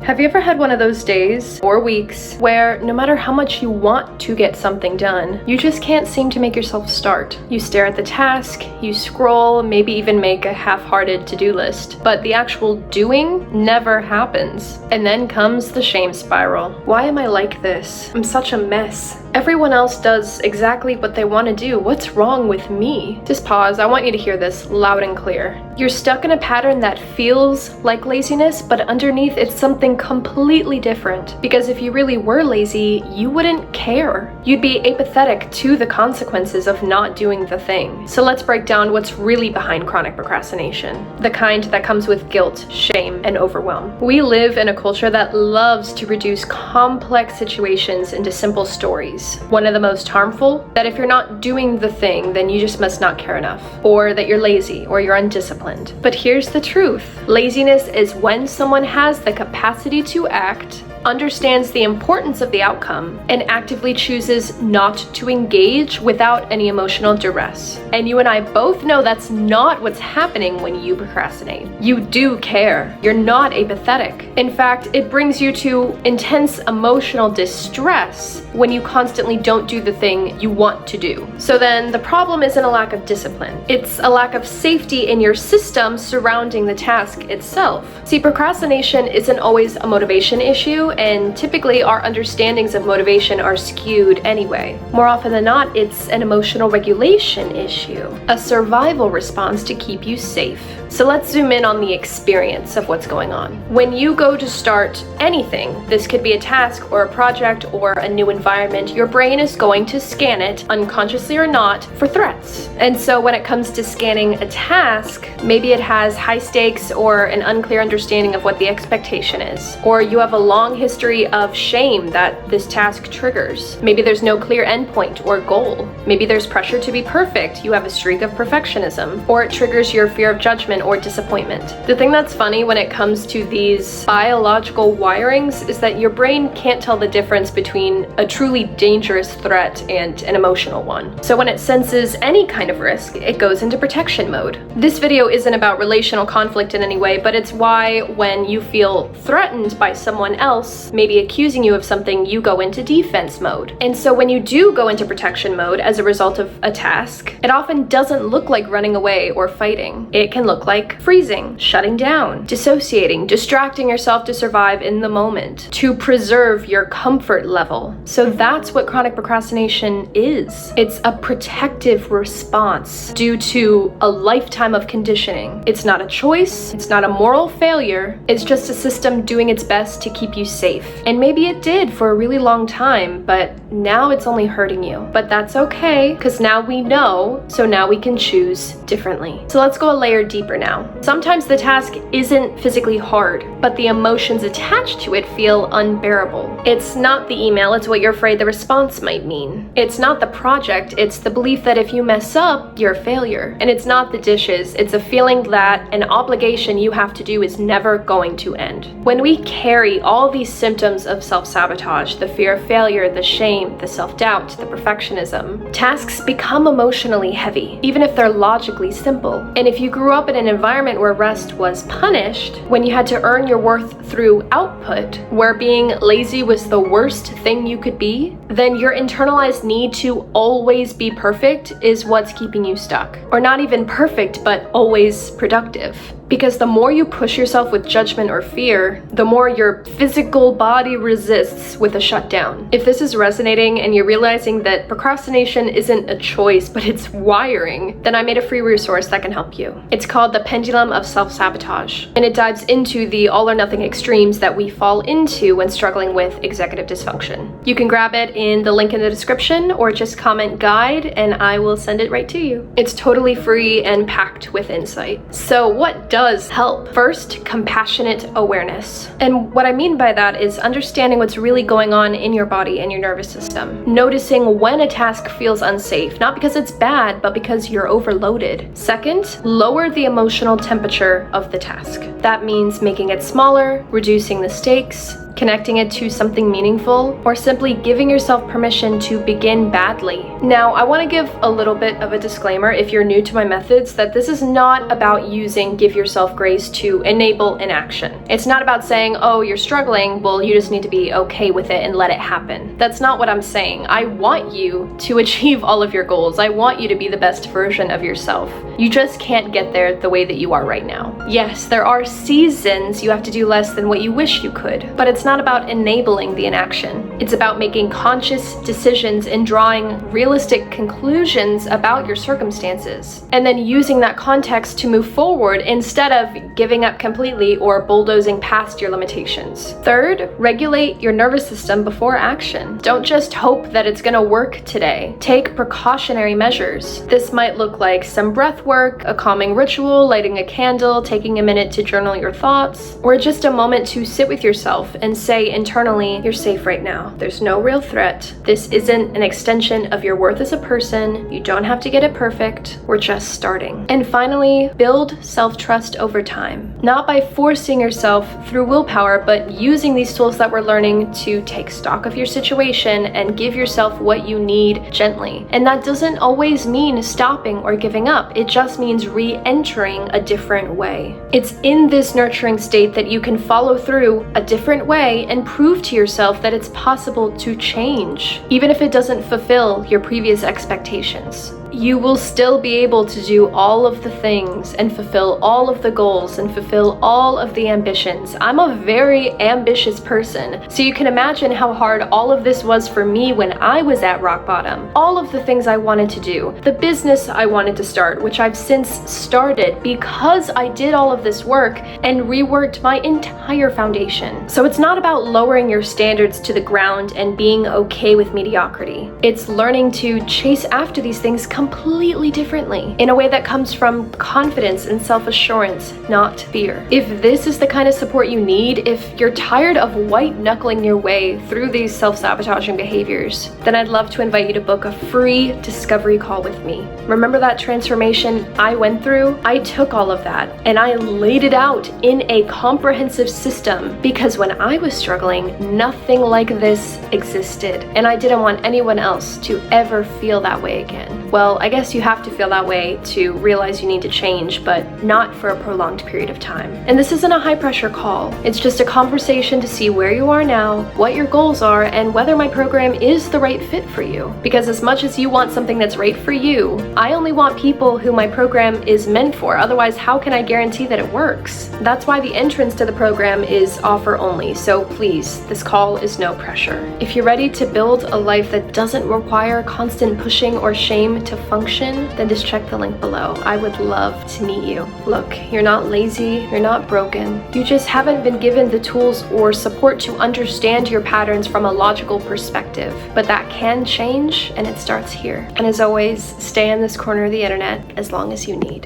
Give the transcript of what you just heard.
Have you ever had one of those days or weeks where no matter how much you want to get something done, you just can't seem to make yourself start? You stare at the task, you scroll, maybe even make a half-hearted to-do list, but the actual doing never happens. And then comes the shame spiral. Why am I like this? I'm such a mess. Everyone else does exactly what they want to do. What's wrong with me? Just pause. I want you to hear this loud and clear. You're stuck in a pattern that feels like laziness, but underneath it's something completely different. Because if you really were lazy, you wouldn't care. You'd be apathetic to the consequences of not doing the thing. So let's break down what's really behind chronic procrastination. The kind that comes with guilt, shame, and overwhelm. We live in a culture that loves to reduce complex situations into simple stories. One of the most harmful, that if you're not doing the thing, then you just must not care enough, or that you're lazy, or you're undisciplined. But here's the truth. Laziness is when someone has the capacity to act, understands the importance of the outcome, and actively chooses not to engage without any emotional duress. And you and I both know that's not what's happening when you procrastinate. You do care. You're not apathetic. In fact, it brings you to intense emotional distress when you constantly don't do the thing you want to do. So then the problem isn't a lack of discipline. It's a lack of safety in your system surrounding the task itself. See, procrastination isn't always a motivation issue, and typically our understandings of motivation are skewed anyway. More often than not, it's an emotional regulation issue, a survival response to keep you safe. So let's zoom in on the experience of what's going on. When you go to start anything, this could be a task or a project or a new environment, your brain is going to scan it, unconsciously or not, for threats. And so when it comes to scanning a task, maybe it has high stakes or an unclear understanding of what the expectation is. Or you have a long history of shame that this task triggers. Maybe there's no clear endpoint or goal. Maybe there's pressure to be perfect. You have a streak of perfectionism. Or it triggers your fear of judgment or disappointment. The thing that's funny when it comes to these biological wirings is that your brain can't tell the difference between a truly dangerous threat and an emotional one. So when it senses any kind of risk, it goes into protection mode. This video isn't about relational conflict in any way, but it's why when you feel threatened by someone else, maybe accusing you of something, you go into defense mode. And so when you do go into protection mode as a result of a task, it often doesn't look like running away or fighting. It can look like freezing, shutting down, dissociating, distracting yourself to survive in the moment, to preserve your comfort level. So that's what chronic procrastination is. It's a protective response due to a lifetime of conditioning. It's not a choice, it's not a moral failure, it's just a system doing its best to keep you safe. And maybe it did for a really long time, but now it's only hurting you. But that's okay, because now we know, so now we can choose differently. So let's go a layer deeper now. Sometimes the task isn't physically hard, but the emotions attached to it feel unbearable. It's not the email, it's what you're afraid the response might mean. It's not the project, it's the belief that if you mess up, you're a failure. And it's not the dishes, it's a feeling that an obligation you have to do is never going to end. When we carry all these symptoms of self-sabotage, the fear of failure, the shame, the self-doubt, the perfectionism, tasks become emotionally heavy, even if they're logically simple. And if you grew up in an environment where rest was punished, when you had to earn your worth through output, where being lazy was the worst thing you could be, then your internalized need to always be perfect is what's keeping you stuck. Or not even perfect, but always productive. Because the more you push yourself with judgment or fear, the more your physical body resists with a shutdown. If this is resonating and you're realizing that procrastination isn't a choice, but it's wiring, then I made a free resource that can help you. It's called The Pendulum of Self-Sabotage, and it dives into the all or nothing extremes that we fall into when struggling with executive dysfunction. You can grab it in the link in the description or just comment guide and I will send it right to you. It's totally free and packed with insight. So what does help? First, compassionate awareness. And what I mean by that is understanding what's really going on in your body and your nervous system. Noticing when a task feels unsafe, not because it's bad, but because you're overloaded. Second, lower the emotional temperature of the task. That means making it smaller, reducing the stakes, connecting it to something meaningful, or simply giving yourself permission to begin badly. Now, I want to give a little bit of a disclaimer if you're new to my methods that this is not about using Give Yourself Grace to enable inaction. It's not about saying, oh, you're struggling, well, you just need to be okay with it and let it happen. That's not what I'm saying. I want you to achieve all of your goals. I want you to be the best version of yourself. You just can't get there the way that you are right now. Yes, there are seasons you have to do less than what you wish you could, but it's not about enabling the inaction. It's about making conscious decisions and drawing realistic conclusions about your circumstances, and then using that context to move forward instead of giving up completely or bulldozing past your limitations. Third, regulate your nervous system before action. Don't just hope that it's gonna work today. Take precautionary measures. This might look like some breath work, a calming ritual, lighting a candle, taking a minute to journal your thoughts, or just a moment to sit with yourself and say internally, you're safe right now. There's no real threat. This isn't an extension of your worth as a person. You don't have to get it perfect. We're just starting. And finally, build self-trust over time. Not by forcing yourself through willpower, but using these tools that we're learning to take stock of your situation and give yourself what you need gently. And that doesn't always mean stopping or giving up. It just means re-entering a different way. It's in this nurturing state that you can follow through a different way and prove to yourself that it's possible to change, even if it doesn't fulfill your previous expectations. You will still be able to do all of the things and fulfill all of the goals and fulfill all of the ambitions. I'm a very ambitious person, so you can imagine how hard all of this was for me when I was at rock bottom. All of the things I wanted to do, the business I wanted to start, which I've since started because I did all of this work and reworked my entire foundation. So it's not about lowering your standards to the ground and being okay with mediocrity. It's learning to chase after these things completely differently, in a way that comes from confidence and self-assurance, not fear. If this is the kind of support you need, if you're tired of white-knuckling your way through these self-sabotaging behaviors, then I'd love to invite you to book a free discovery call with me. Remember that transformation I went through? I took all of that and I laid it out in a comprehensive system because when I was struggling, nothing like this existed, and I didn't want anyone else to ever feel that way again. Well, I guess you have to feel that way to realize you need to change, but not for a prolonged period of time. And this isn't a high-pressure call. It's just a conversation to see where you are now, what your goals are, and whether my program is the right fit for you. Because as much as you want something that's right for you, I only want people who my program is meant for. Otherwise, how can I guarantee that it works? That's why the entrance to the program is offer only. So please, this call is no pressure. If you're ready to build a life that doesn't require constant pushing or shame to function, then just check the link below. I would love to meet you. Look, you're not lazy, you're not broken. You just haven't been given the tools or support to understand your patterns from a logical perspective. But that can change, and it starts here. And as always, stay in this corner of the internet as long as you need.